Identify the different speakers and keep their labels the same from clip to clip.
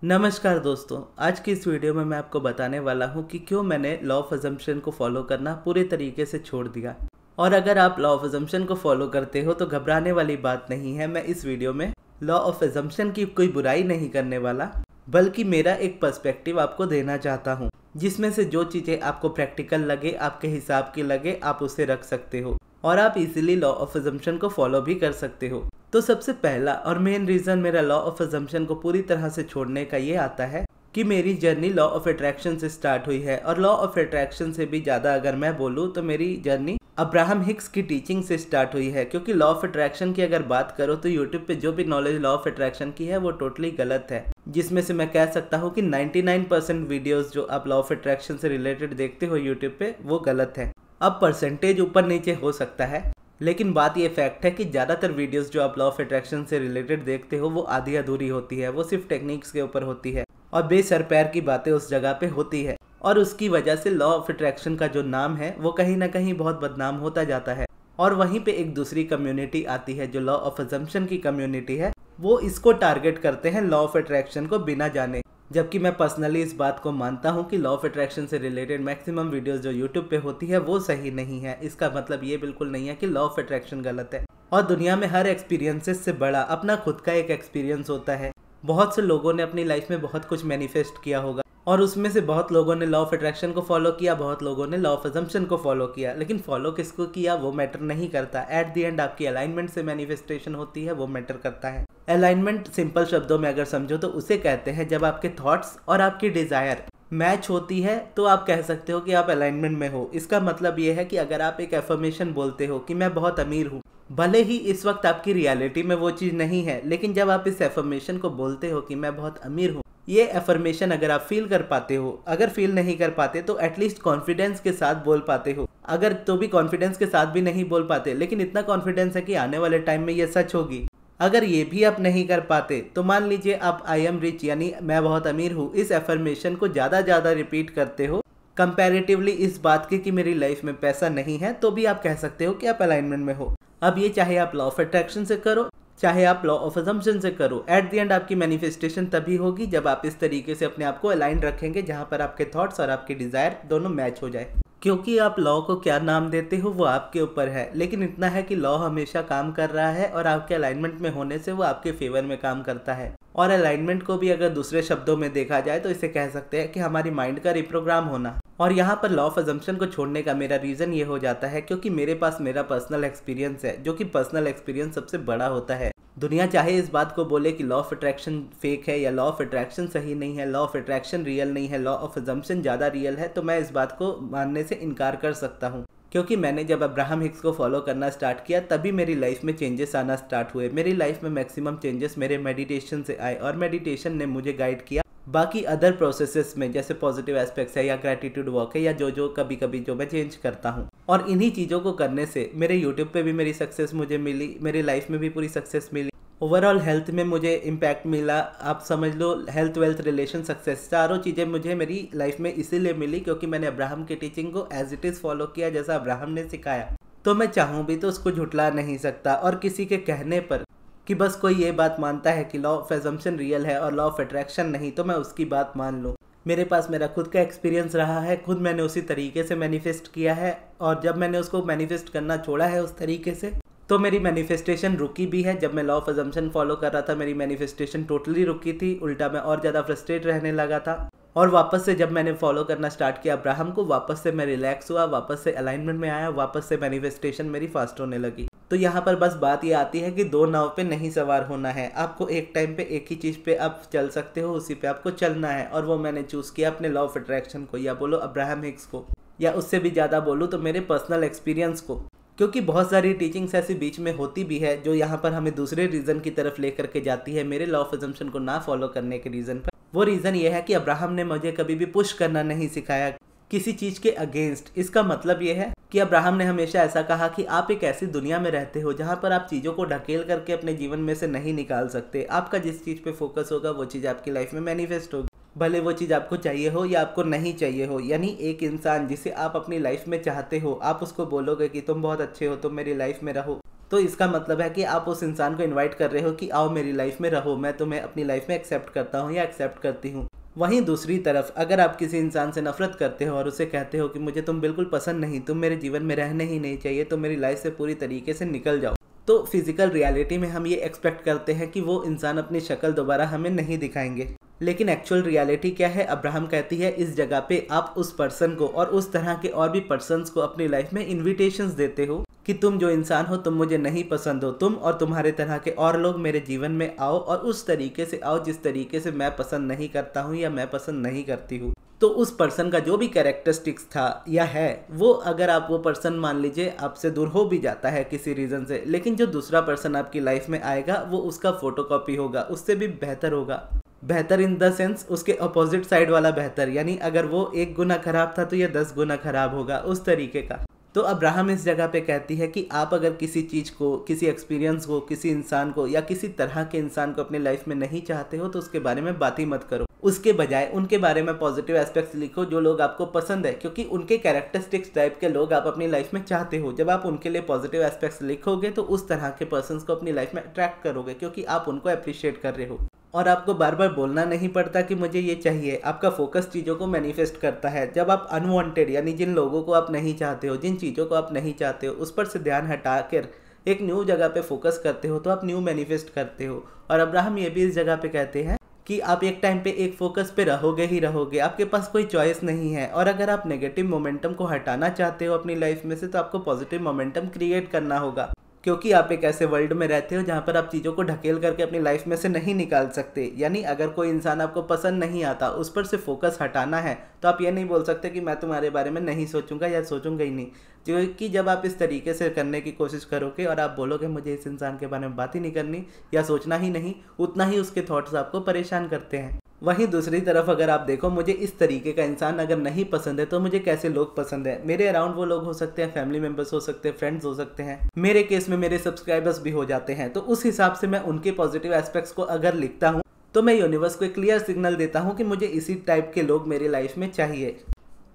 Speaker 1: नमस्कार दोस्तों, आज की इस वीडियो में मैं आपको बताने वाला हूं कि क्यों मैंने लॉ ऑफ अजम्पशन को फॉलो करना पूरे तरीके से छोड़ दिया। और अगर आप लॉ ऑफ अजम्पशन को फॉलो करते हो तो घबराने वाली बात नहीं है। मैं इस वीडियो में लॉ ऑफ अजम्पशन की कोई बुराई नहीं करने वाला, बल्कि मेरा एक पर्सपेक्टिव आपको देना चाहता हूँ, जिसमें से जो चीज़ें आपको प्रैक्टिकल लगे, आपके हिसाब की लगे, आप उसे रख सकते हो और आप इजीली लॉ ऑफ अजम्पशन को फॉलो भी कर सकते हो। तो सबसे पहला और मेन रीज़न मेरा लॉ ऑफ अजम्पशन को पूरी तरह से छोड़ने का ये आता है कि मेरी जर्नी लॉ ऑफ अट्रैक्शन से स्टार्ट हुई है। और लॉ ऑफ अट्रैक्शन से भी ज़्यादा अगर मैं बोलूँ तो मेरी जर्नी अब्राहम हिक्स की टीचिंग से स्टार्ट हुई है। क्योंकि लॉ ऑफ अट्रैक्शन की अगर बात करो तो यूट्यूब पे जो भी नॉलेज लॉ ऑफ अट्रैक्शन की है वो टोटली गलत है, जिसमें से मैं कह सकता हूँ कि 99% वीडियोस जो आप लॉ ऑफ अट्रैक्शन से रिलेटेड देखते हो यूट्यूब पे वो गलत है। अब परसेंटेज ऊपर नीचे हो सकता है, लेकिन बात ये फैक्ट है कि ज़्यादातर वीडियोस जो आप लॉ ऑफ अट्रैक्शन से रिलेटेड देखते हो वो आधी अधूरी होती है, वो सिर्फ टेक्निक्स के ऊपर होती है और बेसर पैर की बातें उस जगह पे होती है। और उसकी वजह से लॉ ऑफ अट्रैक्शन का जो नाम है वो कहीं ना कहीं बहुत बदनाम होता जाता है। और वहीं पे एक दूसरी कम्युनिटी आती है जो लॉ ऑफ अजम्पशन की कम्युनिटी है, वो इसको टारगेट करते हैं लॉ ऑफ अट्रैक्शन को बिना जाने। जबकि मैं पर्सनली इस बात को मानता हूं कि लॉ ऑफ अट्रैक्शन से रिलेटेड मैक्सिमम वीडियोस जो यूट्यूब पे होती है वो सही नहीं है। इसका मतलब ये बिल्कुल नहीं है कि लॉ ऑफ अट्रैक्शन गलत है। और दुनिया में हर एक्सपीरियंसेस से बड़ा अपना खुद का एक एक्सपीरियंस होता है। बहुत से लोगों ने अपनी लाइफ में बहुत कुछ मैनिफेस्ट किया होगा और उसमें से बहुत लोगों ने लॉ ऑफ अट्रैक्शन को फॉलो किया, बहुत लोगों ने लॉ ऑफ अजम्पशन को फॉलो किया, लेकिन फॉलो किसको किया वो मैटर नहीं करता। एट द एंड आपकी अलाइनमेंट से मैनिफेस्टेशन होती है, वो मैटर करता है। अलाइनमेंट सिंपल शब्दों में अगर समझो तो उसे कहते हैं जब आपके थॉट्स और आपकी डिजायर मैच होती है तो आप कह सकते हो कि आप अलाइनमेंट में हो। इसका मतलब ये है कि अगर आप एक एफर्मेशन बोलते हो कि मैं बहुत अमीर हूँ, भले ही इस वक्त आपकी रियलिटी में वो चीज़ नहीं है, लेकिन जब आप इस एफर्मेशन को बोलते हो कि मैं बहुत अमीर हूँ, ये एफर्मेशन अगर आप फील कर पाते हो, अगर फील नहीं कर पाते तो एटलीस्ट कॉन्फिडेंस के साथ बोल पाते हो। अगर तो भी कॉन्फिडेंस के साथ भी नहीं बोल पाते, लेकिन इतना कॉन्फिडेंस है कि आने वाले टाइम में ये सच होगी, अगर ये भी आप नहीं कर पाते तो मान लीजिए आप आई एम रिच यानी मैं बहुत अमीर हूँ, इस एफर्मेशन को ज़्यादा रिपीट करते हो कंपैरेटिवली इस बात के कि मेरी लाइफ में पैसा नहीं है, तो भी आप कह सकते हो कि आप अलाइनमेंट में हो। अब ये चाहे आप लॉ ऑफ अट्रैक्शन से करो, चाहे आप लॉ ऑफ अजम्पशन से करो, एट द एंड आपकी मैनिफेस्टेशन तभी होगी जब आप इस तरीके से अपने आप को अलाइन रखेंगे जहां पर आपके थॉट्स और आपकी डिजायर दोनों मैच हो जाए। क्योंकि आप लॉ को क्या नाम देते हो वो आपके ऊपर है, लेकिन इतना है कि लॉ हमेशा काम कर रहा है और आपके अलाइनमेंट में होने से वो आपके फेवर में काम करता है। और अलाइनमेंट को भी अगर दूसरे शब्दों में देखा जाए तो इसे कह सकते हैं कि हमारी माइंड का रिप्रोग्राम होना। और यहाँ पर लॉ ऑफ अजम्पशन को छोड़ने का मेरा रीज़न ये हो जाता है क्योंकि मेरे पास मेरा पर्सनल एक्सपीरियंस है, जो कि पर्सनल एक्सपीरियंस सबसे बड़ा होता है। दुनिया चाहे इस बात को बोले कि लॉ ऑफ अट्रैक्शन फेक है या लॉ ऑफ अट्रैक्शन सही नहीं है, लॉ ऑफ अट्रैक्शन रियल नहीं है, लॉ ऑफ अजम्पशन ज़्यादा रियल है, तो मैं इस बात को मानने से इनकार कर सकता हूँ। क्योंकि मैंने जब अब्राहम हिक्स को फॉलो करना स्टार्ट किया तभी मेरी लाइफ में चेंजेस आना स्टार्ट हुए। मेरी लाइफ में मैक्सिमम चेंजेस मेरे मेडिटेशन से आए और मेडिटेशन ने मुझे गाइड किया बाकी अदर प्रोसेसेस में, जैसे पॉजिटिव एस्पेक्ट्स है या ग्रेटिट्यूड वर्क है या जो कभी कभी जो मैं चेंज करता हूँ। और इन्हीं चीज़ों को करने से मेरे यूट्यूब पे भी मेरी सक्सेस मुझे मिली, मेरी लाइफ में भी पूरी सक्सेस मिली, ओवरऑल हेल्थ में मुझे इम्पैक्ट मिला। आप समझ लो हेल्थ, वेल्थ, रिलेशन, सक्सेस, चारों चीज़ें मुझे मेरी लाइफ में इसीलिए मिली क्योंकि मैंने अब्राहम की टीचिंग को एज इट इज़ फॉलो किया जैसा अब्राहम ने सिखाया। तो मैं चाहूँ भी तो उसको झुटला नहीं सकता। और किसी के कहने पर कि बस कोई ये बात मानता है कि लॉ ऑफ अजम्पशन रियल है और लॉ ऑफ अट्रैक्शन नहीं, तो मैं उसकी बात मान लूँ। मेरे पास मेरा खुद का एक्सपीरियंस रहा है, खुद मैंने उसी तरीके से मैनिफेस्ट किया है और जब मैंने उसको मैनिफेस्ट करना छोड़ा है उस तरीके से तो मेरी मैनिफेस्टेशन रुकी भी है। जब मैं लॉ ऑफ अजम्पशन फॉलो कर रहा था मेरी मैनिफेस्टेशन टोटली रुकी थी, उल्टा मैं और ज़्यादा फ्रस्ट्रेट रहने लगा था। और वापस से जब मैंने फॉलो करना स्टार्ट किया अब्राहम को, वापस से मैं रिलैक्स हुआ, वापस से अलाइनमेंट में आया, वापस से मैनिफेस्टेशन मेरी फास्ट होने लगी। तो यहाँ पर बस बात ये आती है कि दो नाव पे नहीं सवार होना है, आपको एक टाइम पे एक ही चीज़ पे आप चल सकते हो, उसी पे आपको चलना है। और वो मैंने चूज़ किया अपने लॉ ऑफ अट्रैक्शन को, या बोलो अब्राहम हिक्स को, या उससे भी ज़्यादा बोलूँ तो मेरे पर्सनल एक्सपीरियंस को। क्योंकि बहुत सारी टीचिंग्स ऐसी बीच में होती भी है जो यहाँ पर हमें दूसरे रीज़न की तरफ लेकर के जाती है मेरे लॉ ऑफ अजम्पशन को ना फॉलो करने के रीज़न पर। वो रीज़न ये है कि अब्राहम ने मुझे कभी भी पुश करना नहीं सिखाया किसी चीज़ के अगेंस्ट। इसका मतलब ये है कि अब्राहम ने हमेशा ऐसा कहा कि आप एक ऐसी दुनिया में रहते हो जहाँ पर आप चीज़ों को ढकेल करके अपने जीवन में से नहीं निकाल सकते। आपका जिस चीज़ पे फोकस होगा वो चीज़ आपकी लाइफ में मैनिफेस्ट होगी, भले वो चीज़ आपको चाहिए हो या आपको नहीं चाहिए हो। यानी एक इंसान जिसे आप अपनी लाइफ में चाहते हो, आप उसको बोलोगे कि तुम बहुत अच्छे हो, तुम मेरी लाइफ में रहो, तो इसका मतलब है कि आप उस इंसान को इनवाइट कर रहे हो कि आओ मेरी लाइफ में रहो, मैं तुम्हें अपनी लाइफ में एक्सेप्ट करता हूँ या एक्सेप्ट करती हूँ। वहीं दूसरी तरफ अगर आप किसी इंसान से नफरत करते हो और उसे कहते हो कि मुझे तुम बिल्कुल पसंद नहीं, तुम मेरे जीवन में रहने ही नहीं चाहिए, तुम मेरी लाइफ से पूरी तरीके से निकल जाओ, तो फिजिकल रियलिटी में हम ये एक्सपेक्ट करते हैं कि वो इंसान अपनी शक्ल दोबारा हमें नहीं दिखाएंगे। लेकिन एक्चुअल रियलिटी क्या है? अब्राहम कहती है इस जगह पे आप उस पर्सन को और उस तरह के और भी पर्सन्स को अपनी लाइफ में इन्विटेशंस देते हो कि तुम जो इंसान हो तुम मुझे नहीं पसंद हो, तुम और तुम्हारे तरह के और लोग मेरे जीवन में आओ और उस तरीके से आओ जिस तरीके से मैं पसंद नहीं करता हूँ या मैं पसंद नहीं करती हूँ। तो उस पर्सन का जो भी कैरेक्टरिस्टिक्स था या है वो, अगर आप वो पर्सन मान लीजिए आपसे दूर हो भी जाता है किसी रीज़न से, लेकिन जो दूसरा पर्सन आपकी लाइफ में आएगा वो उसका फोटोकॉपी होगा, उससे भी बेहतर होगा। बेहतर इन द सेंस उसके अपोजिट साइड वाला बेहतर, यानी अगर वो 1 गुना खराब था तो ये 10 गुना खराब होगा, उस तरीके का। तो अब्राहम इस जगह पे कहती है कि आप अगर किसी चीज़ को, किसी एक्सपीरियंस को, किसी इंसान को या किसी तरह के इंसान को अपनी लाइफ में नहीं चाहते हो तो उसके बारे में बात ही मत करो। उसके बजाय उनके बारे में पॉजिटिव एस्पेक्ट्स लिखो जो लोग आपको पसंद है, क्योंकि उनके कैरेक्टरिस्टिक्स टाइप के लोग आप अपनी लाइफ में चाहते हो। जब आप उनके लिए पॉजिटिव एस्पेक्ट्स लिखोगे तो उस तरह के पर्सन्स को अपनी लाइफ में अट्रैक्ट करोगे, क्योंकि आप उनको अप्रिशिएट कर रहे हो और आपको बार बार बोलना नहीं पड़ता कि मुझे ये चाहिए। आपका फोकस चीज़ों को मैनिफेस्ट करता है। जब आप अनवांटेड यानी जिन लोगों को आप नहीं चाहते हो, जिन चीज़ों को आप नहीं चाहते हो, उस पर से ध्यान हटा कर एक न्यू जगह पे फोकस करते हो तो आप न्यू मैनिफेस्ट करते हो। और अब्राहम ये भी इस जगह पे कहते हैं कि आप एक टाइम पे एक फोकस पे रहोगे ही रहोगे, आपके पास कोई चॉइस नहीं है। और अगर आप नेगेटिव मोमेंटम को हटाना चाहते हो अपनी लाइफ में से तो आपको पॉजिटिव मोमेंटम क्रिएट करना होगा, क्योंकि आप एक ऐसे वर्ल्ड में रहते हो जहाँ पर आप चीज़ों को ढकेल करके अपनी लाइफ में से नहीं निकाल सकते। यानी अगर कोई इंसान आपको पसंद नहीं आता, उस पर से फोकस हटाना है, तो आप ये नहीं बोल सकते कि मैं तुम्हारे बारे में नहीं सोचूंगा या सोचूंगा ही नहीं। क्योंकि जब आप इस तरीके से करने की कोशिश करोगे और आप बोलोगे मुझे इस इंसान के बारे में बात ही नहीं करनी या सोचना ही नहीं, उतना ही उसके थॉट्स आपको परेशान करते हैं। वहीं दूसरी तरफ अगर आप देखो, मुझे इस तरीके का इंसान अगर नहीं पसंद है तो मुझे कैसे लोग पसंद है? मेरे अराउंड वो लोग हो सकते हैं, फैमिली मेंबर्स हो सकते हैं, फ्रेंड्स हो सकते हैं, मेरे केस में मेरे सब्सक्राइबर्स भी हो जाते हैं। तो उस हिसाब से मैं उनके पॉजिटिव एस्पेक्ट्स को अगर लिखता हूँ तो मैं यूनिवर्स को एक क्लियर सिग्नल देता हूँ कि मुझे इसी टाइप के लोग मेरी लाइफ में चाहिए।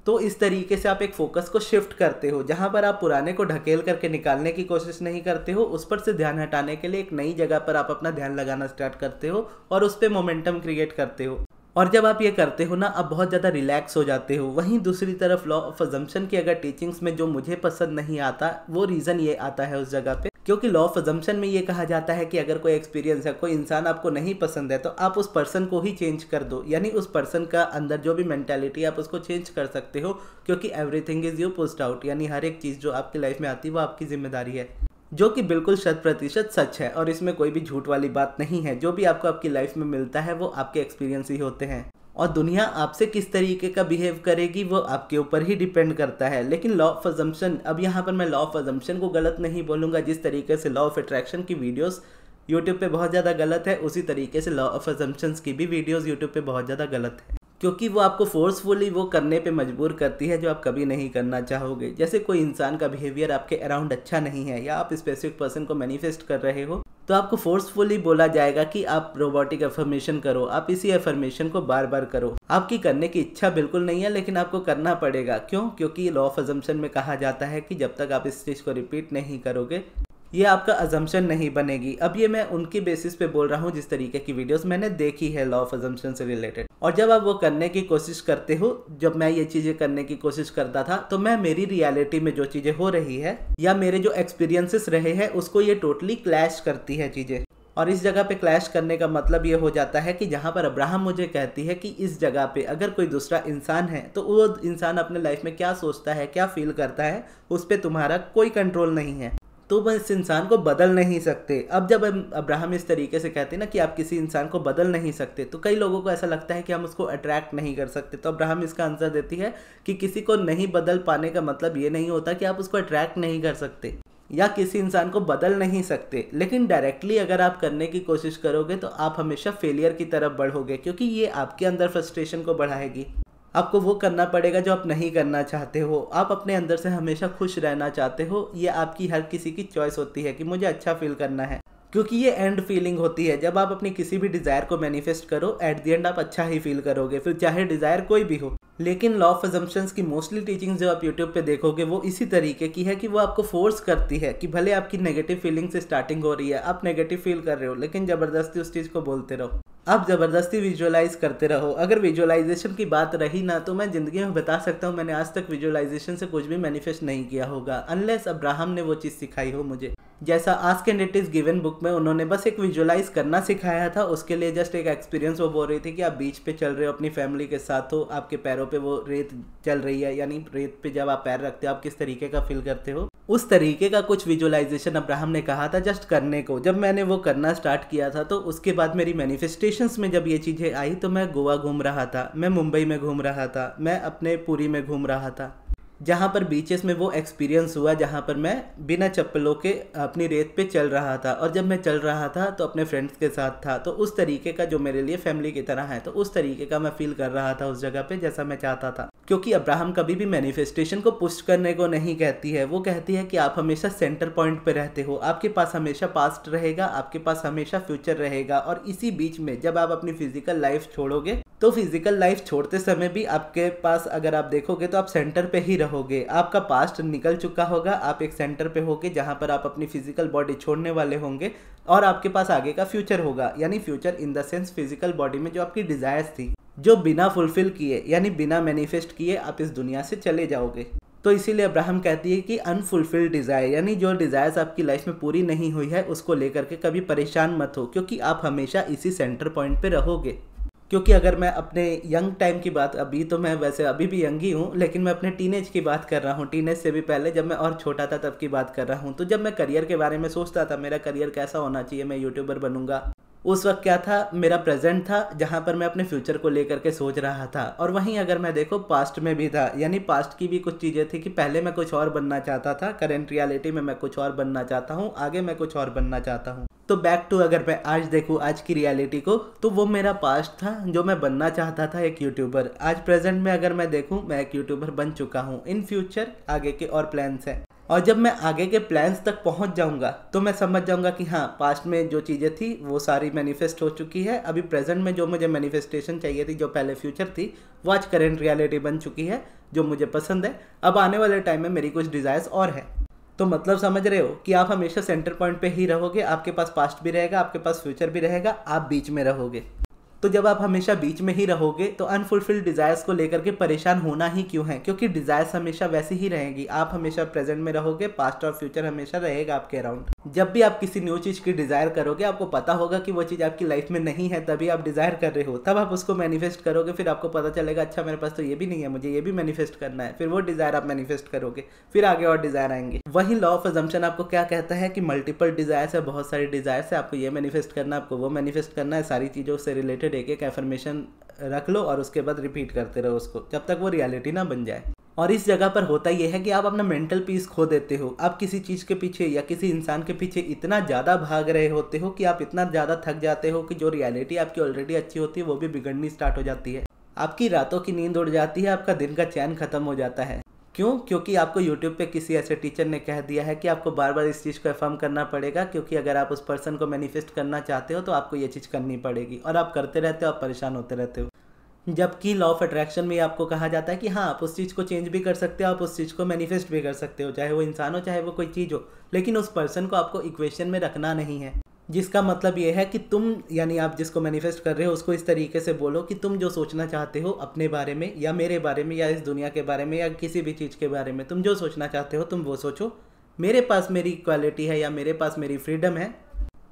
Speaker 1: तो इस तरीके से आप एक फोकस को शिफ्ट करते हो, जहां पर आप पुराने को ढकेल करके निकालने की कोशिश नहीं करते हो, उस पर से ध्यान हटाने के लिए एक नई जगह पर आप अपना ध्यान लगाना स्टार्ट करते हो और उस पर मोमेंटम क्रिएट करते हो। और जब आप ये करते हो ना, आप बहुत ज़्यादा रिलैक्स हो जाते हो। वहीं दूसरी तरफ लॉ ऑफ अजम्पशन की अगर टीचिंग्स में जो मुझे पसंद नहीं आता, वो रीज़न ये आता है उस जगह पे, क्योंकि लॉ ऑफ अजम्पशन में ये कहा जाता है कि अगर कोई एक्सपीरियंस है, कोई इंसान आपको नहीं पसंद है, तो आप उस पर्सन को ही चेंज कर दो। यानी उस पर्सन का अंदर जो भी मेंटालिटी है आप उसको चेंज कर सकते हो, क्योंकि everything is you pushed out, यानी हर एक चीज़ जो आपकी लाइफ में आती है वो आपकी जिम्मेदारी है, जो कि बिल्कुल 100% सच है और इसमें कोई भी झूठ वाली बात नहीं है। जो भी आपको आपकी लाइफ में मिलता है वो आपके एक्सपीरियंस ही होते हैं और दुनिया आपसे किस तरीके का बिहेव करेगी वो आपके ऊपर ही डिपेंड करता है। लेकिन लॉ ऑफ अजम्पशन, अब यहाँ पर मैं लॉ ऑफ अजम्पशन को गलत नहीं बोलूँगा। जिस तरीके से लॉ ऑफ अट्रैक्शन की वीडियोस यूट्यूब पे बहुत ज़्यादा गलत है, उसी तरीके से लॉ ऑफ अजम्पशंस की भी वीडियोस यूट्यूब पे बहुत ज़्यादा गलत है, क्योंकि वो आपको फोर्सफुली वो करने पे मजबूर करती है जो आप कभी नहीं करना चाहोगे। जैसे कोई इंसान का बिहेवियर आपके अराउंड अच्छा नहीं है या आप स्पेसिफिक पर्सन को मैनिफेस्ट कर रहे हो, तो आपको फोर्सफुली बोला जाएगा कि आप रोबोटिक अफर्मेशन करो, आप इसी अफर्मेशन को बार बार करो। आपकी करने की इच्छा बिल्कुल नहीं है लेकिन आपको करना पड़ेगा। क्यों? क्योंकि लॉ ऑफ अजम्पशन में कहा जाता है कि जब तक आप इस चीज़ को रिपीट नहीं करोगे ये आपका अजम्पशन नहीं बनेगी। अब ये मैं उनकी बेसिस पे बोल रहा हूँ जिस तरीके की वीडियोस मैंने देखी है लॉ ऑफ अजम्पशन से रिलेटेड। और जब आप वो करने की कोशिश करते हो, जब मैं ये चीज़ें करने की कोशिश करता था तो मैं मेरी रियलिटी में जो चीज़ें हो रही है या मेरे जो एक्सपीरियंसेस रहे हैं उसको ये टोटली क्लैश करती है चीज़ें। और इस जगह पे क्लैश करने का मतलब ये हो जाता है कि जहाँ पर अब्राहम मुझे कहती है कि इस जगह पे अगर कोई दूसरा इंसान है तो वो इंसान अपने लाइफ में क्या सोचता है, क्या फील करता है, उस पर तुम्हारा कोई कंट्रोल नहीं है, तो वह इस इंसान को बदल नहीं सकते। अब जब अब्राहम इस तरीके से कहते हैं ना कि आप किसी इंसान को बदल नहीं सकते, तो कई लोगों को ऐसा लगता है कि हम उसको अट्रैक्ट नहीं कर सकते। तो अब्राहम इसका आंसर देती है कि किसी को नहीं बदल पाने का मतलब ये नहीं होता कि आप उसको अट्रैक्ट नहीं कर सकते या किसी इंसान को बदल नहीं सकते, लेकिन डायरेक्टली अगर आप करने की कोशिश करोगे तो आप हमेशा फेलियर की तरफ बढ़ोगे, क्योंकि ये आपके अंदर फ्रस्ट्रेशन को बढ़ाएगी। आपको वो करना पड़ेगा जो आप नहीं करना चाहते हो। आप अपने अंदर से हमेशा खुश रहना चाहते हो, ये आपकी हर किसी की चॉइस होती है कि मुझे अच्छा फील करना है। क्योंकि ये एंड फीलिंग होती है। जब आप अपनी किसी भी डिज़ायर को मैनिफेस्ट करो, एट द एंड आप अच्छा ही फील करोगे, फिर चाहे डिज़ायर कोई भी हो। लेकिन लॉ ऑफ अजम्पशंस की मोस्टली टीचिंग्स जो आप यूट्यूब पे देखोगे वो इसी तरीके की है कि वो आपको फोर्स करती है कि भले आपकी नेगेटिव फीलिंग से स्टार्टिंग हो रही है, आप नेगेटिव फील कर रहे हो, लेकिन ज़बरदस्ती उस चीज़ को बोलते रहो, आप ज़बरदस्ती विजुअलाइज करते रहो। अगर विजुअलाइजेशन की बात रही ना, तो मैं ज़िंदगी में बता सकता हूँ मैंने आज तक विजुअलाइजेशन से कुछ भी मैनिफेस्ट नहीं किया होगा, अनलेस अब्राहम ने वो चीज़ सिखाई हो मुझे। जैसा ask and it is given book में उन्होंने बस एक विजुअलाइज करना सिखाया था, उसके लिए जस्ट एक एक्सपीरियंस वो बोल रही थी कि आप बीच पे चल रहे हो, अपनी फैमिली के साथ हो, आपके पैरों पे वो रेत चल रही है, यानी रेत पे जब आप पैर रखते हो आप किस तरीके का फील करते हो, उस तरीके का कुछ विजुअलाइजेशन अब्राहम ने कहा था जस्ट करने को। जब मैंने वो करना स्टार्ट किया था तो उसके बाद मेरी मैनिफेस्टेशंस में जब ये चीज़ें आई तो मैं गोवा घूम रहा था, मैं मुंबई में घूम रहा था, मैं अपने पुरी में घूम रहा था, जहाँ पर बीचेस में वो एक्सपीरियंस हुआ जहाँ पर मैं बिना चप्पलों के अपनी रेत पे चल रहा था। और जब मैं चल रहा था तो अपने फ्रेंड्स के साथ था, तो उस तरीके का जो मेरे लिए फैमिली की तरह है, तो उस तरीके का मैं फील कर रहा था उस जगह पे जैसा मैं चाहता था। क्योंकि अब्राहम कभी भी मैनिफेस्टेशन को पुश करने को नहीं कहती है, वो कहती है कि आप हमेशा सेंटर पॉइंट पे रहते हो, आपके पास हमेशा पास्ट रहेगा, आपके पास हमेशा फ्यूचर रहेगा, और इसी बीच में जब आप अपनी फिजिकल लाइफ छोड़ोगे तो फिजिकल लाइफ छोड़ते समय भी आपके पास अगर आप देखोगे तो आप सेंटर पे ही रहोगे, आपका पास्ट निकल चुका होगा, आप एक सेंटर पे होगे जहाँ पर आप अपनी फिजिकल बॉडी छोड़ने वाले होंगे, और आपके पास आगे का फ्यूचर होगा, यानी future in the sense physical body में जो आपकी डिजायर्स थी, जो बिना फुलफिल किए यानी बिना मैनिफेस्ट किए आप इस दुनिया से चले जाओगे। तो इसीलिए अब्राहम कहती है कि अनफुलफिल्ड डिज़ायर, यानी जो डिज़ायर्स आपकी लाइफ में पूरी नहीं हुई है उसको लेकर के कभी परेशान मत हो, क्योंकि आप हमेशा इसी सेंटर पॉइंट पे रहोगे। क्योंकि अगर मैं अपने यंग टाइम की बात, अभी तो मैं वैसे अभी भी यंग ही हूँ, लेकिन मैं अपने टीनेज की बात कर रहा हूँ, टीनेज से भी पहले जब मैं और छोटा था तब की बात कर रहा हूँ। तो जब मैं करियर के बारे में सोचता था, मेरा करियर कैसा होना चाहिए, मैं यूट्यूबर बनूंगा, उस वक्त क्या था, मेरा प्रेजेंट था जहाँ पर मैं अपने फ्यूचर को लेकर के सोच रहा था। और वहीं अगर मैं देखो पास्ट में भी था, यानी पास्ट की भी कुछ चीज़ें थी कि पहले मैं कुछ और बनना चाहता था, करेंट रियलिटी में मैं कुछ और बनना चाहता हूँ, आगे मैं कुछ और बनना चाहता हूँ। तो बैक टू अगर मैं आज देखूँ आज की रियलिटी को, तो वो मेरा पास्ट था जो मैं बनना चाहता था एक यूट्यूबर। आज प्रेजेंट में अगर मैं देखूँ मैं एक यूट्यूबर बन चुका हूँ। इन फ्यूचर आगे के और प्लान्स हैं, और जब मैं आगे के प्लान्स तक पहुंच जाऊंगा तो मैं समझ जाऊंगा कि हाँ, पास्ट में जो चीज़ें थी वो सारी मैनिफेस्ट हो चुकी है, अभी प्रेजेंट में जो मुझे मैनिफेस्टेशन चाहिए थी, जो पहले फ्यूचर थी, वो आज करेंट रियलिटी बन चुकी है जो मुझे पसंद है। अब आने वाले टाइम में मेरी कुछ डिज़ायर्स और है। तो मतलब समझ रहे हो कि आप हमेशा सेंटर पॉइंट पे ही रहोगे, आपके पास पास्ट भी रहेगा, आपके पास फ्यूचर भी रहेगा, आप बीच में रहोगे। तो जब आप हमेशा बीच में ही रहोगे तो अनफुलफिल्ड डिज़ायर्स को लेकर के परेशान होना ही क्यों है, क्योंकि डिज़ायर्स हमेशा वैसी ही रहेंगी। आप हमेशा प्रेजेंट में रहोगे, पास्ट और फ्यूचर हमेशा रहेगा आपके अराउंड। जब भी आप किसी न्यू चीज़ की डिज़ायर करोगे, आपको पता होगा कि वो चीज़ आपकी लाइफ में नहीं है, तभी आप डिज़ायर कर रहे हो, तब आप उसको मैनिफेस्ट करोगे, फिर आपको पता चलेगा अच्छा मेरे पास तो ये भी नहीं है, मुझे ये भी मैनिफेस्ट करना है, फिर वो डिज़ायर आप मैनिफेस्ट करोगे, फिर आगे और डिज़ायर आएंगे। वही लॉ ऑफ अजम्पशन आपको क्या कहता है कि मल्टीपल डिज़ायर्स है, बहुत सारी डिज़ायर्स है, आपको ये मैनिफेस्ट करना है, आपको वो मैनिफेस्ट करना है, सारी चीज़ों से रिलेटेड एक एक एफर्मेशन रख लो और उसके बाद रिपीट करते रहो उसको जब तक वो रियलिटी ना बन जाए। और इस जगह पर होता ये है कि आप अपना मेंटल पीस खो देते हो, आप किसी चीज़ के पीछे या किसी इंसान के पीछे इतना ज़्यादा भाग रहे होते हो कि आप इतना ज़्यादा थक जाते हो कि जो रियलिटी आपकी ऑलरेडी अच्छी होती है वो भी बिगड़नी स्टार्ट हो जाती है, आपकी रातों की नींद उड़ जाती है, आपका दिन का चैन खत्म हो जाता है। क्यों? क्योंकि आपको यूट्यूब पे किसी ऐसे टीचर ने कह दिया है कि आपको बार बार इस चीज़ को अफर्म करना पड़ेगा, क्योंकि अगर आप उस पर्सन को मैनिफेस्ट करना चाहते हो तो आपको ये चीज़ करनी पड़ेगी, और आप करते रहते हो, आप परेशान होते रहते हो। जबकि लॉ ऑफ अट्रैक्शन में आपको कहा जाता है कि हाँ, आप उस चीज़ को चेंज भी कर सकते हो, आप उस चीज़ को मैनिफेस्ट भी कर सकते हो, चाहे वो इंसान हो चाहे वो कोई चीज़ हो, लेकिन उस पर्सन को आपको इक्वेशन में रखना नहीं है। जिसका मतलब ये है कि तुम, यानी आप जिसको मैनिफेस्ट कर रहे हो उसको इस तरीके से बोलो कि तुम जो सोचना चाहते हो अपने बारे में या मेरे बारे में या इस दुनिया के बारे में या किसी भी चीज़ के बारे में, तुम जो सोचना चाहते हो तुम वो सोचो। मेरे पास मेरी इक्वालिटी है या मेरे पास मेरी फ्रीडम है,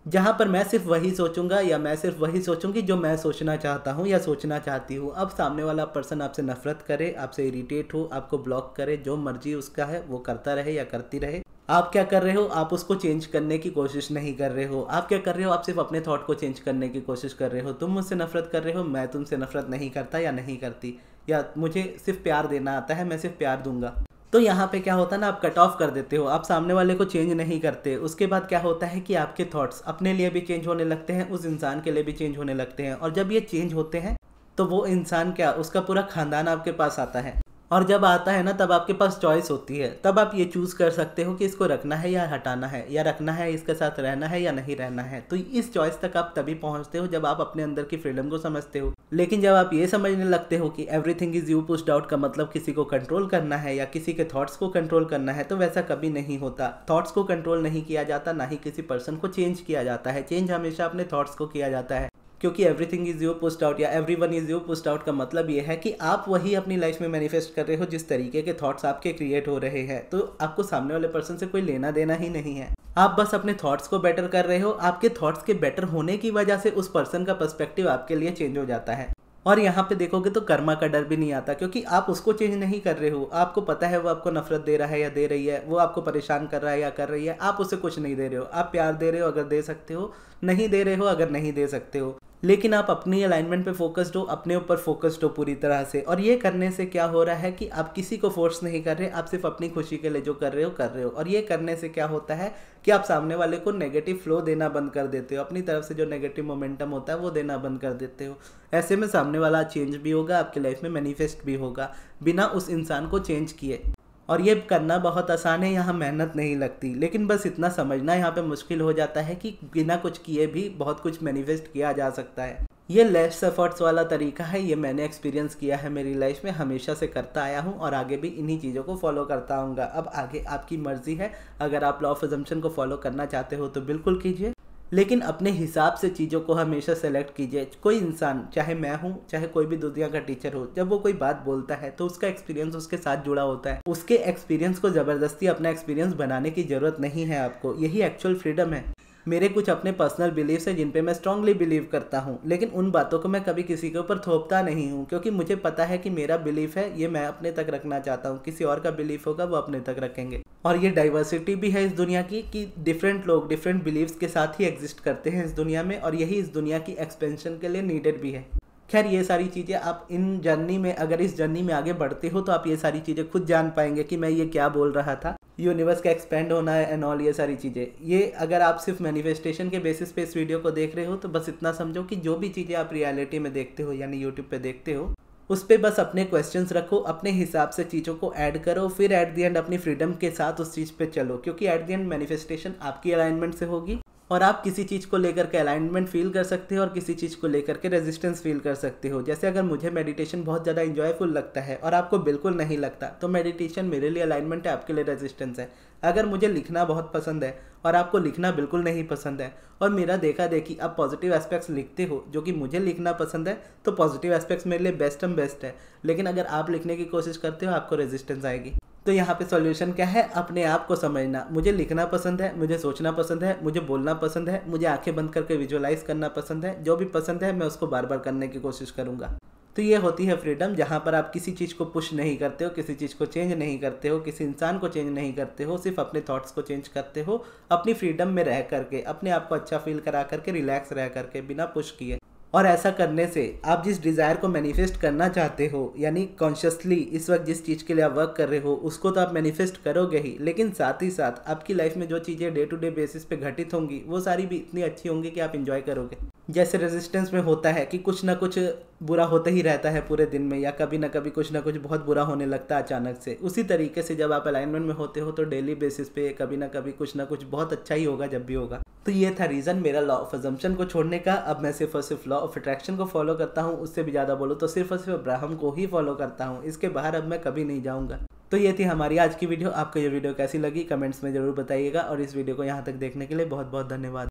Speaker 1: जहाँ पर मैं सिर्फ वही सोचूंगा या मैं सिर्फ वही सोचूंगी जो मैं सोचना चाहता हूँ या सोचना चाहती हूँ। अब सामने वाला पर्सन आपसे नफरत करे, आपसे इरिटेट हो, आपको ब्लॉक करे, जो मर्जी उसका है वो करता रहे या करती रहे, आप क्या कर रहे हो? आप उसको चेंज करने की कोशिश नहीं कर रहे हो। आप क्या कर रहे हो? आप सिर्फ अपने थॉट को चेंज करने की कोशिश कर रहे हो। तुम मुझसे नफरत कर रहे हो, मैं तुमसे नफरत नहीं करता या नहीं करती, या मुझे सिर्फ प्यार देना आता है, मैं सिर्फ प्यार दूंगा। तो यहाँ पे क्या होता है ना, आप कट ऑफ कर देते हो, आप सामने वाले को चेंज नहीं करते। उसके बाद क्या होता है कि आपके थॉट्स अपने लिए भी चेंज होने लगते हैं, उस इंसान के लिए भी चेंज होने लगते हैं, और जब ये चेंज होते हैं तो वो इंसान क्या, उसका पूरा खानदान आपके पास आता है। और जब आता है ना तब आपके पास चॉइस होती है, तब आप ये चूज़ कर सकते हो कि इसको रखना है या हटाना है, या रखना है इसके साथ रहना है या नहीं रहना है। तो इस चॉइस तक आप तभी पहुंचते हो जब आप अपने अंदर की फ्रीडम को समझते हो। लेकिन जब आप ये समझने लगते हो कि everything is you pushed out का मतलब किसी को कंट्रोल करना है या किसी के थॉट्स को कंट्रोल करना है, तो वैसा कभी नहीं होता। थॉट्स को कंट्रोल नहीं किया जाता, ना ही किसी पर्सन को चेंज किया जाता है। चेंज हमेशा अपने थॉट्स को किया जाता है, क्योंकि everything is you pushed out या everyone is you pushed out का मतलब ये है कि आप वही अपनी लाइफ में मैनिफेस्ट कर रहे हो जिस तरीके के थॉट्स आपके क्रिएट हो रहे हैं। तो आपको सामने वाले पर्सन से कोई लेना देना ही नहीं है, आप बस अपने थॉट्स को बेटर कर रहे हो। आपके थॉट्स के बेटर होने की वजह से उस पर्सन का पर्सपेक्टिव आपके लिए चेंज हो जाता है। और यहाँ पे देखोगे तो कर्मा का डर भी नहीं आता, क्योंकि आप उसको चेंज नहीं कर रहे हो। आपको पता है वो आपको नफरत दे रहा है या दे रही है, वो आपको परेशान कर रहा है या कर रही है, आप उसे कुछ नहीं दे रहे हो। आप प्यार दे रहे हो अगर दे सकते हो, नहीं दे रहे हो अगर नहीं दे सकते हो। लेकिन आप अपनी अलाइनमेंट पे फोकस्ड हो, अपने ऊपर फोकस्ड हो पूरी तरह से। और ये करने से क्या हो रहा है कि आप किसी को फोर्स नहीं कर रहे, आप सिर्फ अपनी खुशी के लिए जो कर रहे हो। और ये करने से क्या होता है कि आप सामने वाले को नेगेटिव फ्लो देना बंद कर देते हो, अपनी तरफ से जो नेगेटिव मोमेंटम होता है वो देना बंद कर देते हो। ऐसे में सामने वाला चेंज भी होगा, आपकी लाइफ में मैनिफेस्ट भी होगा बिना उस इंसान को चेंज किए। और ये करना बहुत आसान है, यहाँ मेहनत नहीं लगती। लेकिन बस इतना समझना यहाँ पे मुश्किल हो जाता है कि बिना कुछ किए भी बहुत कुछ मैनिफेस्ट किया जा सकता है। ये लेस एफर्ट्स वाला तरीका है, ये मैंने एक्सपीरियंस किया है मेरी लाइफ में, हमेशा से करता आया हूँ और आगे भी इन्हीं चीज़ों को फॉलो करता आऊँगा। अब आगे आपकी मर्जी है, अगर आप लॉ ऑफ अजम्पशन को फॉलो करना चाहते हो तो बिल्कुल कीजिए, लेकिन अपने हिसाब से चीज़ों को हमेशा सेलेक्ट कीजिए। कोई इंसान, चाहे मैं हूँ चाहे कोई भी दुनिया का टीचर हो, जब वो कोई बात बोलता है तो उसका एक्सपीरियंस उसके साथ जुड़ा होता है। उसके एक्सपीरियंस को ज़बरदस्ती अपना एक्सपीरियंस बनाने की ज़रूरत नहीं है आपको, यही एक्चुअल फ्रीडम है। मेरे कुछ अपने पर्सनल बिलीव्स हैं जिन पे मैं स्ट्रांगली बिलीव करता हूँ, लेकिन उन बातों को मैं कभी किसी के ऊपर थोपता नहीं हूँ, क्योंकि मुझे पता है कि मेरा बिलीफ है ये मैं अपने तक रखना चाहता हूँ। किसी और का बिलीफ होगा वो अपने तक रखेंगे। और ये डाइवर्सिटी भी है इस दुनिया की कि डिफरेंट लोग डिफरेंट बिलीव्स के साथ ही एग्जिस्ट करते हैं इस दुनिया में, और यही इस दुनिया की एक्सपेंशन के लिए नीडेड भी है। खैर ये सारी चीज़ें आप इन जर्नी में, अगर इस जर्नी में आगे बढ़ते हो तो आप ये सारी चीज़ें खुद जान पाएंगे कि मैं ये क्या बोल रहा था। यूनिवर्स का एक्सपेंड होना है एंड ऑल, ये सारी चीज़ें, ये अगर आप सिर्फ मैनिफेस्टेशन के बेसिस पे इस वीडियो को देख रहे हो तो बस इतना समझो कि जो भी चीज़ें आप रियलिटी में देखते हो यानी यूट्यूब पे देखते हो, उस पर बस अपने क्वेश्चंस रखो, अपने हिसाब से चीज़ों को ऐड करो, फिर एट द एंड अपनी फ्रीडम के साथ उस चीज़ पे चलो, क्योंकि एट द एंड मैनिफेस्टेशन आपकी अलाइनमेंट से होगी। और आप किसी चीज़ को लेकर के अलाइनमेंट फील कर सकते हो और किसी चीज़ को लेकर के रेजिस्टेंस फील कर सकते हो। जैसे अगर मुझे मेडिटेशन बहुत ज़्यादा इंजॉयफुल लगता है और आपको बिल्कुल नहीं लगता, तो मेडिटेशन मेरे लिए अलाइनमेंट है, आपके लिए रेजिस्टेंस है। अगर मुझे लिखना बहुत पसंद है और आपको लिखना बिल्कुल नहीं पसंद है, और मेरा देखा देखी आप पॉजिटिव एस्पेक्ट्स लिखते हो जो कि मुझे लिखना पसंद है, तो पॉजिटिव एस्पेक्ट्स मेरे लिए बेस्ट है। लेकिन अगर आप लिखने की कोशिश करते हो आपको रेजिस्टेंस आएगी। तो यहाँ पे सॉल्यूशन क्या है? अपने आप को समझना। मुझे लिखना पसंद है, मुझे सोचना पसंद है, मुझे बोलना पसंद है, मुझे आंखें बंद करके विजुअलाइज करना पसंद है। जो भी पसंद है मैं उसको बार बार करने की कोशिश करूँगा। तो ये होती है फ्रीडम, जहाँ पर आप किसी चीज़ को पुश नहीं करते हो, किसी चीज़ को चेंज नहीं करते हो, किसी इंसान को चेंज नहीं करते हो, सिर्फ अपने थॉट्स को चेंज करते हो, अपनी फ्रीडम में रह करके, अपने आप को अच्छा फील करा करके, रिलैक्स रह करके, बिना पुश किए। और ऐसा करने से आप जिस डिज़ायर को मैनिफेस्ट करना चाहते हो, यानी कॉन्शियसली इस वक्त जिस चीज़ के लिए आप वर्क कर रहे हो, उसको तो आप मैनिफेस्ट करोगे ही, लेकिन साथ ही साथ आपकी लाइफ में जो चीज़ें डे टू डे बेसिस पे घटित होंगी वो सारी भी इतनी अच्छी होंगी कि आप इंजॉय करोगे। जैसे रेजिस्टेंस में होता है कि कुछ ना कुछ बुरा होता ही रहता है पूरे दिन में, या कभी ना कभी कुछ ना कुछ बहुत बुरा होने लगता है अचानक से। उसी तरीके से जब आप अलाइनमेंट में होते हो तो डेली बेसिस पे कभी ना कभी कुछ ना कुछ बहुत अच्छा ही होगा जब भी होगा। तो ये था रीज़न मेरा लॉ ऑफ अजम्पशन को छोड़ने का। अब मैं सिर्फ और सिर्फ लॉ ऑफ अट्रैक्शन को फॉलो करता हूँ, उससे भी ज़्यादा बोलो तो सिर्फ और सिर्फ अब्राहम को ही फॉलो करता हूँ। इसके बाहर अब मैं कभी नहीं जाऊँगा। तो ये थी हमारी आज की वीडियो। आपको ये वीडियो कैसी लगी कमेंट्स में ज़रूर बताइएगा, और इस वीडियो को यहाँ तक देखने के लिए बहुत बहुत धन्यवाद।